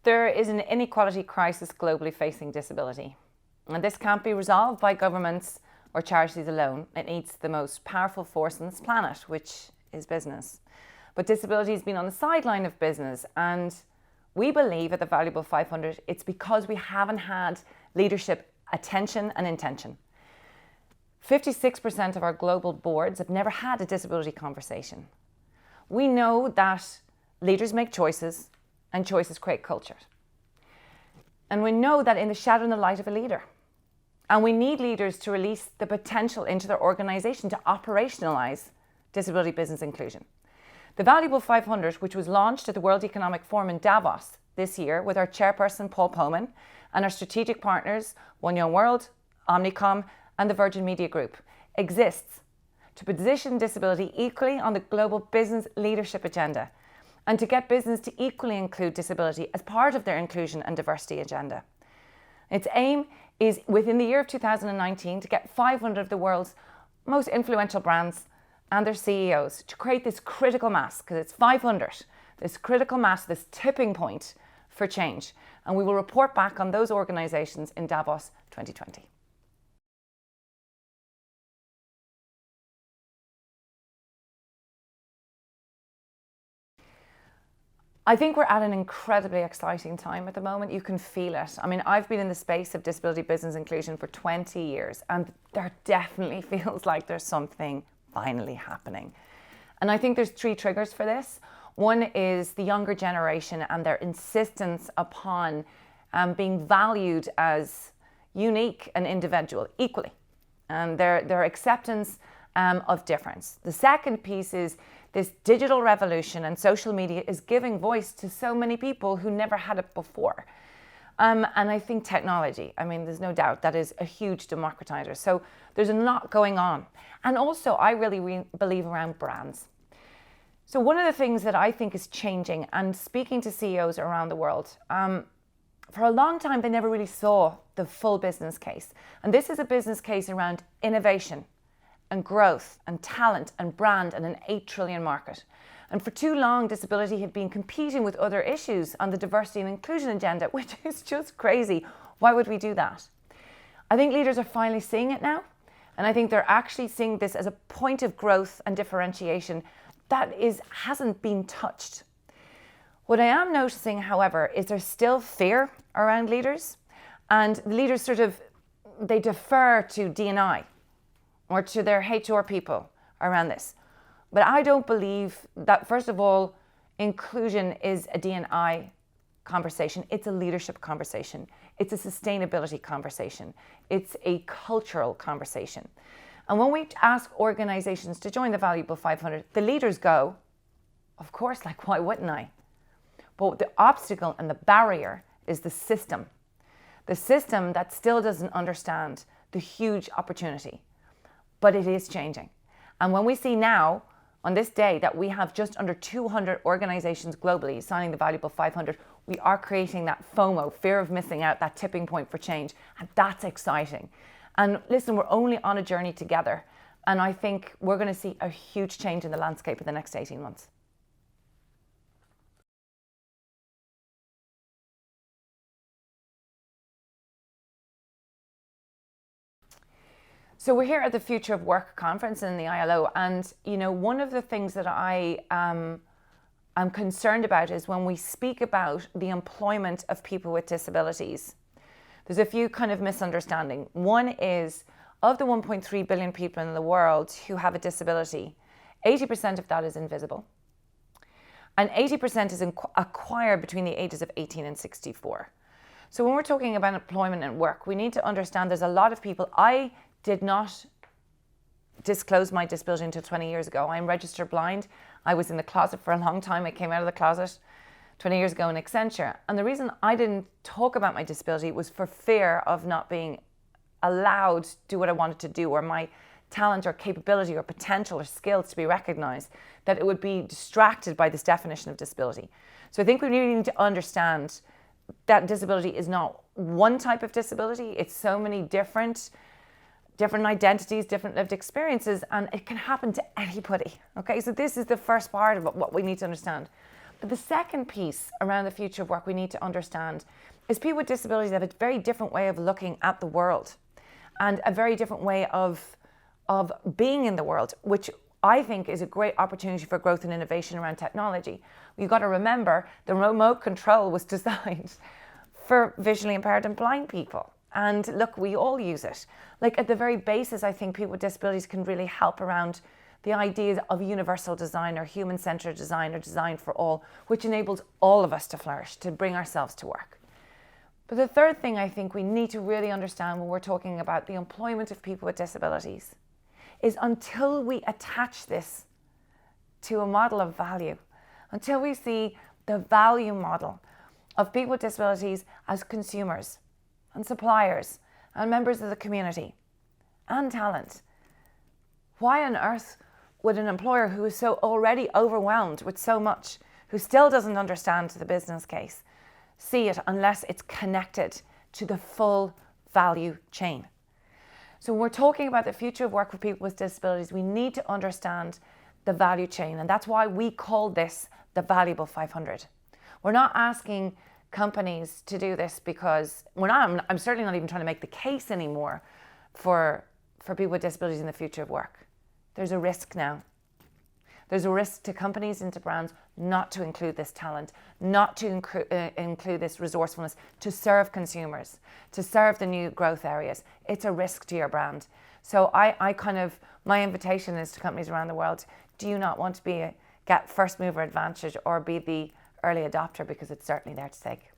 There is an inequality crisis globally facing disability. And this can't be resolved by governments or charities alone. It needs the most powerful force on this planet, which is business. But disability has been on the sideline of business, and we believe at the Valuable 500 it's because we haven't had leadership attention and intention. 56% of our global boards have never had a disability conversation. We know that leaders make choices, and choices create culture. And we know that in the shadow and the light of a leader. And we need leaders to release the potential into their organisation to operationalise disability business inclusion. The Valuable 500, which was launched at the World Economic Forum in Davos this year with our chairperson Paul Poman and our strategic partners One Young World, Omnicom and the Virgin Media Group, exists to position disability equally on the global business leadership agenda and to get business to equally include disability as part of their inclusion and diversity agenda. Its aim is within the year of 2019 to get 500 of the world's most influential brands and their CEOs to create this critical mass, because it's 500, this critical mass, this tipping point for change. And we will report back on those organisations in Davos 2020. I think we're at an incredibly exciting time at the moment. You can feel it. I mean, I've been in the space of disability business inclusion for 20 years, and there definitely feels like there's something finally happening. And I think there's 3 triggers for this. One is the younger generation and their insistence upon being valued as unique and individual equally, and their acceptance of difference. The second piece is this digital revolution, and social media is giving voice to so many people who never had it before. And I think technology, I mean, there's no doubt that is a huge democratizer. So there's a lot going on. And also, I really believe around brands. So one of the things that I think is changing, and speaking to CEOs around the world, for a long time, they never really saw the full business case. And this is a business case around innovation and growth and talent and brand and an 8 trillion market. And for too long, disability had been competing with other issues on the diversity and inclusion agenda, which is just crazy. Why would we do that? I think leaders are finally seeing it now. And I think they're actually seeing this as a point of growth and differentiation that hasn't been touched. What I am noticing, however, is there's still fear around leaders, and leaders they defer to D&I or to their HR people around this. But I don't believe that, first of all, inclusion is a D&I conversation. It's a leadership conversation. It's a sustainability conversation. It's a cultural conversation. And when we ask organizations to join the Valuable 500, the leaders go, of course, like, why wouldn't I? But the obstacle and the barrier is the system that still doesn't understand the huge opportunity. But it is changing. And when we see now, on this day, that we have just under 200 organizations globally signing the Valuable 500, we are creating that FOMO, fear of missing out, that tipping point for change. And that's exciting. And listen, we're only on a journey together. And I think we're going to see a huge change in the landscape in the next 18 months. So we're here at the Future of Work conference in the ILO, and one of the things that I am concerned about is when we speak about the employment of people with disabilities. There's a few kind of misunderstandings. One is, of the 1.3 billion people in the world who have a disability, 80% of that is invisible, and 80% is acquired between the ages of 18 and 64. So when we're talking about employment and work, we need to understand there's a lot of people. I did not disclose my disability until 20 years ago. I'm registered blind. I was in the closet for a long time. I came out of the closet 20 years ago in Accenture. And the reason I didn't talk about my disability was for fear of not being allowed to do what I wanted to do, or my talent or capability or potential or skills to be recognized, that it would be distracted by this definition of disability. So I think we really need to understand that disability is not one type of disability. It's so many different identities, different lived experiences, and it can happen to anybody. Okay, so this is the first part of what we need to understand. But the second piece around the future of work we need to understand is people with disabilities have a very different way of looking at the world and a very different way of being in the world, which I think is a great opportunity for growth and innovation around technology. You've got to remember the remote control was designed for visually impaired and blind people. And look, we all use it. Like at the very basis, I think people with disabilities can really help around the ideas of universal design or human-centered design or design for all, which enables all of us to flourish, to bring ourselves to work. But the third thing I think we need to really understand when we're talking about the employment of people with disabilities is until we attach this to a model of value, until we see the value model of people with disabilities as consumers and suppliers and members of the community and talent, why on earth would an employer who is so already overwhelmed with so much, who still doesn't understand the business case, see it unless it's connected to the full value chain? So when we're talking about the future of work for people with disabilities, we need to understand the value chain. And that's why we call this the Valuable 500. We're not asking companies to do this because I'm certainly not even trying to make the case anymore for people with disabilities in the future of work. There's a risk now. There's a risk to companies and to brands not to include this talent, not to include this resourcefulness to serve consumers, to serve the new growth areas. It's a risk to your brand. So my invitation is to companies around the world, do you not want to get first mover advantage or be the early adopter, because it's certainly there to take.